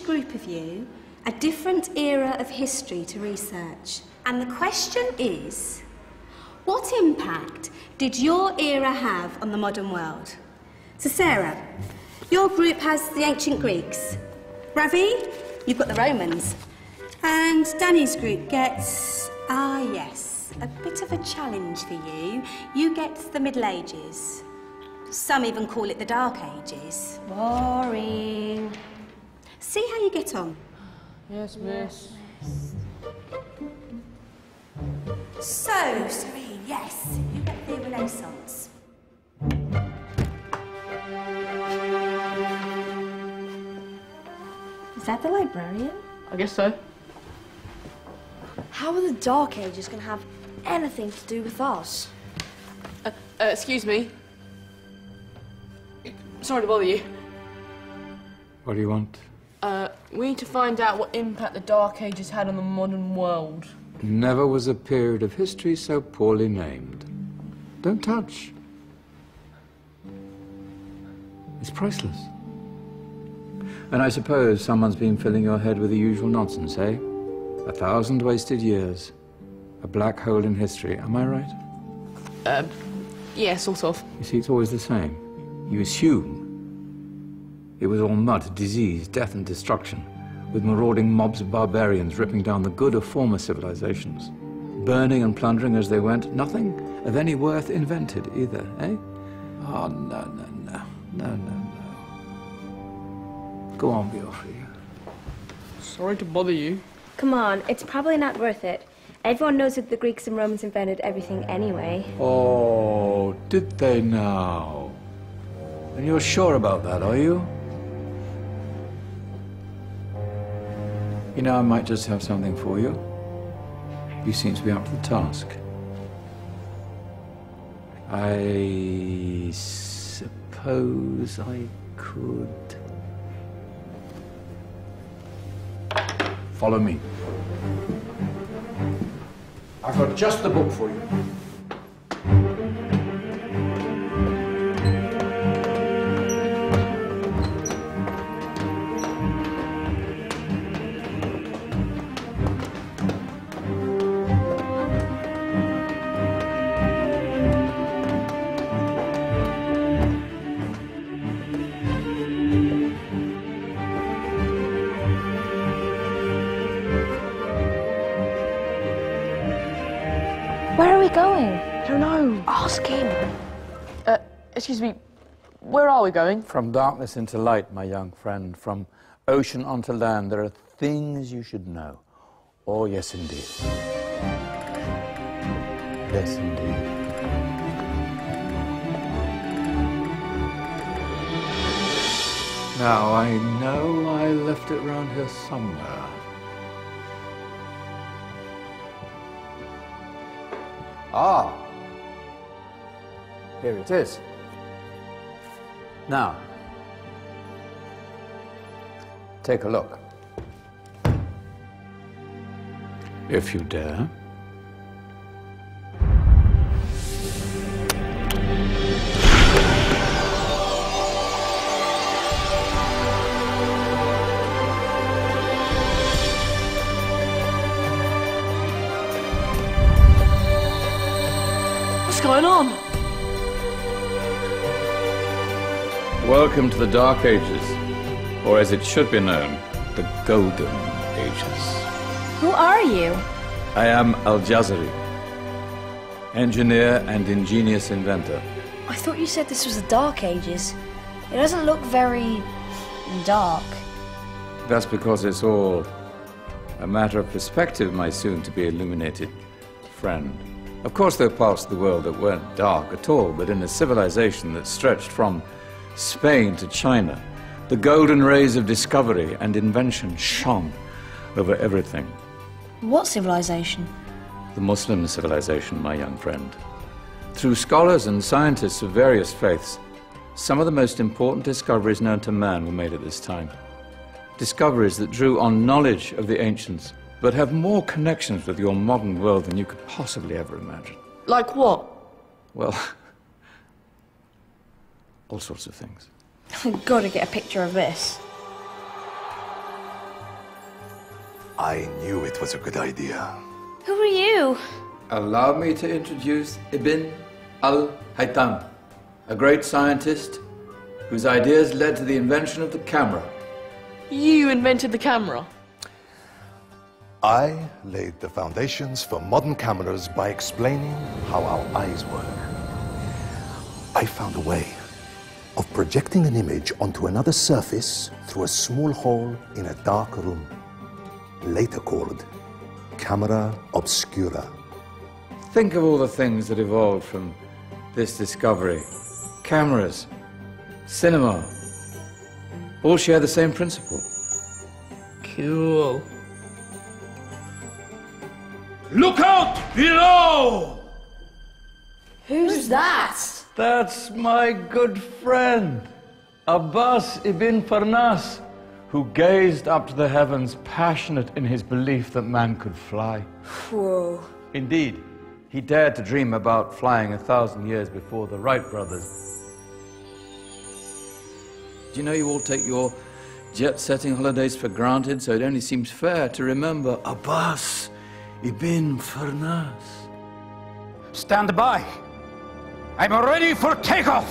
group of you a different era of history to research. And the question is, what impact did your era have on the modern world? So Sarah, your group has the ancient Greeks. Ravi, you've got the Romans. And Danny's group gets, yes, a bit of a challenge for you. You get the Middle Ages. Some even call it the Dark Ages. Boring. See how you get on. Yes, miss. So, Serene, yes, you get the Renaissance. Is that the Librarian? I guess so. How are the Dark Ages going to have anything to do with us? Excuse me. Sorry to bother you. What do you want? We need to find out what impact the Dark Ages had on the modern world. Never was a period of history so poorly named. Don't touch. It's priceless. And I suppose someone's been filling your head with the usual nonsense, eh? 1,000 wasted years. A black hole in history, am I right? Yeah, sort of. You see, it's always the same. You assume it was all mud, disease, death and destruction, with marauding mobs of barbarians ripping down the good of former civilizations. Burning and plundering as they went, nothing of any worth invented either, eh? Oh, no. Go on, Beofrey. Sorry to bother you. Come on, it's probably not worth it. Everyone knows that the Greeks and Romans invented everything anyway. Oh, did they now? And you're sure about that, are you? You know, I might just have something for you. You seem to be up to the task. I suppose I could... Follow me. I've got just the book for you. Where are we going? I don't know. Ask him. Excuse me. Where are we going? From darkness into light, my young friend. From ocean onto land, there are things you should know. Oh, yes, indeed. Yes, indeed. Now, I know I left it round here somewhere. Ah, here it is. Now, take a look. If you dare. What's going on? Welcome to the Dark Ages, or as it should be known, the Golden Ages. Who are you? I am Al-Jazari, engineer and ingenious inventor. I thought you said this was the Dark Ages. It doesn't look very... dark. That's because it's all a matter of perspective, my soon-to-be illuminated friend. Of course, there are parts of the world that weren't dark at all, but in a civilization that stretched from Spain to China, the golden rays of discovery and invention shone over everything. What civilization? The Muslim civilization, my young friend. Through scholars and scientists of various faiths, some of the most important discoveries known to man were made at this time. Discoveries that drew on knowledge of the ancients, but have more connections with your modern world than you could possibly ever imagine. Like what? Well, all sorts of things. I've got to get a picture of this. I knew it was a good idea. Who are you? Allow me to introduce Ibn al-Haytham, a great scientist whose ideas led to the invention of the camera. You invented the camera? I laid the foundations for modern cameras by explaining how our eyes work. I found a way of projecting an image onto another surface through a small hole in a dark room, later called camera obscura. Think of all the things that evolved from this discovery. Cameras, cinema, all share the same principle. Cool. Look out below! Who's that? That's my good friend, Abbas ibn Farnas, who gazed up to the heavens, passionate in his belief that man could fly. Whoa. Indeed, he dared to dream about flying 1,000 years before the Wright brothers. Do you know you all take your jet-setting holidays for granted, so it only seems fair to remember Abbas ibn Farnas? Stand by. I'm ready for takeoff.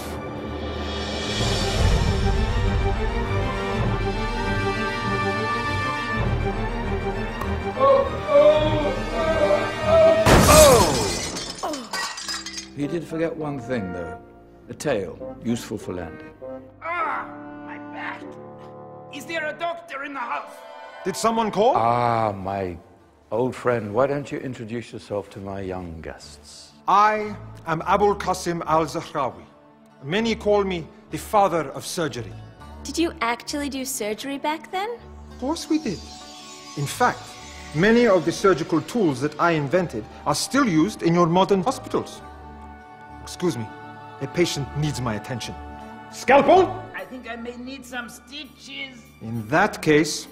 He did forget one thing, though. A tail, useful for landing. Ah, my back. Is there a doctor in the house? Did someone call? Ah, my old friend, why don't you introduce yourself to my young guests? I am Abul Qasim Al-Zahrawi. Many call me the father of surgery. Did you actually do surgery back then? Of course we did. In fact, many of the surgical tools that I invented are still used in your modern hospitals. Excuse me, a patient needs my attention. Scalpel? I think I may need some stitches. In that case,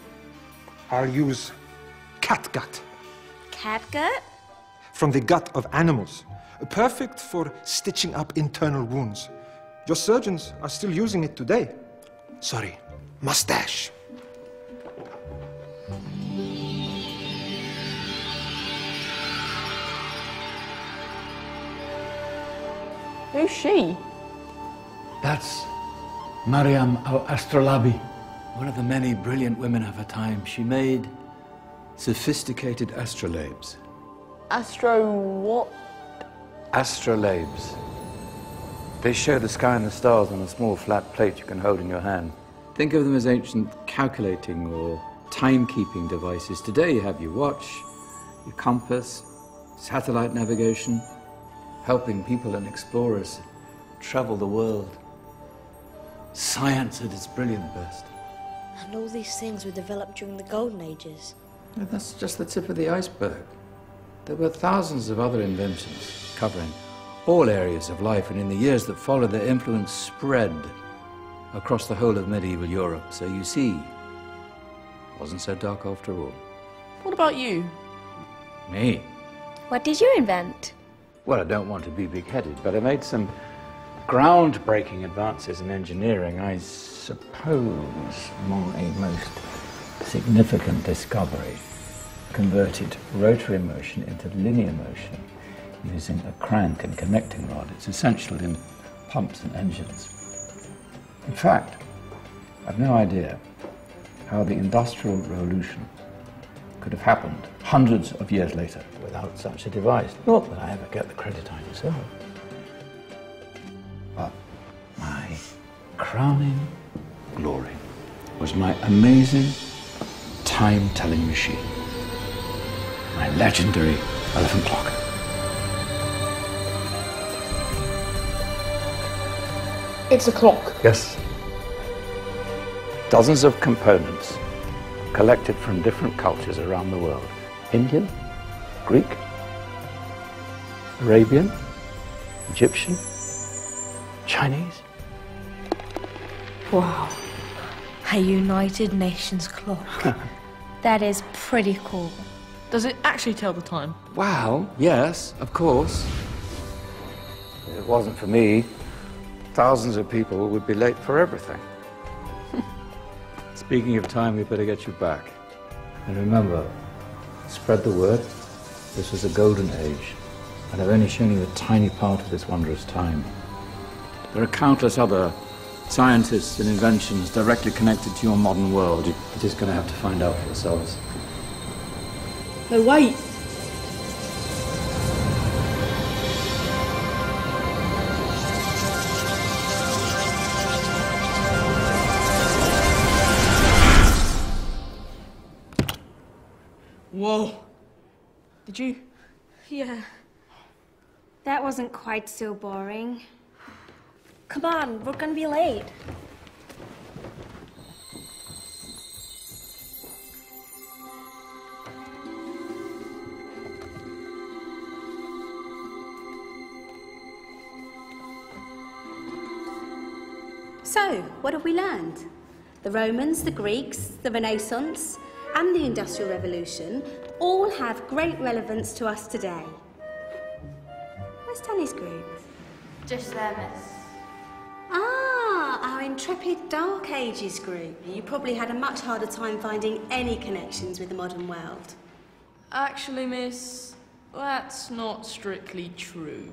I'll use catgut. Catgut? From the gut of animals. Perfect for stitching up internal wounds. Your surgeons are still using it today. Sorry, mustache. Who's she? That's Maryam al-Astrolabi, one of the many brilliant women of her time. She made sophisticated astrolabes. Astro what? Astrolabes. They show the sky and the stars on a small flat plate you can hold in your hand. Think of them as ancient calculating or timekeeping devices. Today you have your watch, your compass, satellite navigation, helping people and explorers travel the world. Science at its brilliant best. And all these things were developed during the Golden Ages. And that's just the tip of the iceberg. There were thousands of other inventions covering all areas of life, and in the years that followed, their influence spread across the whole of medieval Europe. So you see, it wasn't so dark after all. What about you? Me? What did you invent? Well, I don't want to be big-headed, but I made some groundbreaking advances in engineering. I suppose my most significant discovery converted rotary motion into linear motion using a crank and connecting rod. It's essential in pumps and engines. In fact, I've no idea how the Industrial Revolution could have happened hundreds of years later without such a device. Not that I ever get the credit I deserve. But my crowning glory was my amazing time-telling machine. My legendary elephant clock. It's a clock. Yes. Dozens of components collected from different cultures around the world. Indian, Greek, Arabian, Egyptian, Chinese. Wow. A United Nations clock. That is pretty cool. Does it actually tell the time? Well, yes, of course. If it wasn't for me, thousands of people would be late for everything. Speaking of time, we better get you back. And remember, Spread the word. This was a golden age, and I've only shown you a tiny part of this wondrous time. There are countless other scientists and inventions directly connected to your modern world. You're just going to have to find out for yourselves. No, wait. Whoa. Did you? Yeah. That wasn't quite so boring. Come on, we're gonna be late. So, what have we learned? The Romans, the Greeks, the Renaissance, and the Industrial Revolution all have great relevance to us today. Where's Danny's group? Just there, miss. Ah, our intrepid Dark Ages group. You probably had a much harder time finding any connections with the modern world. Actually, miss, that's not strictly true.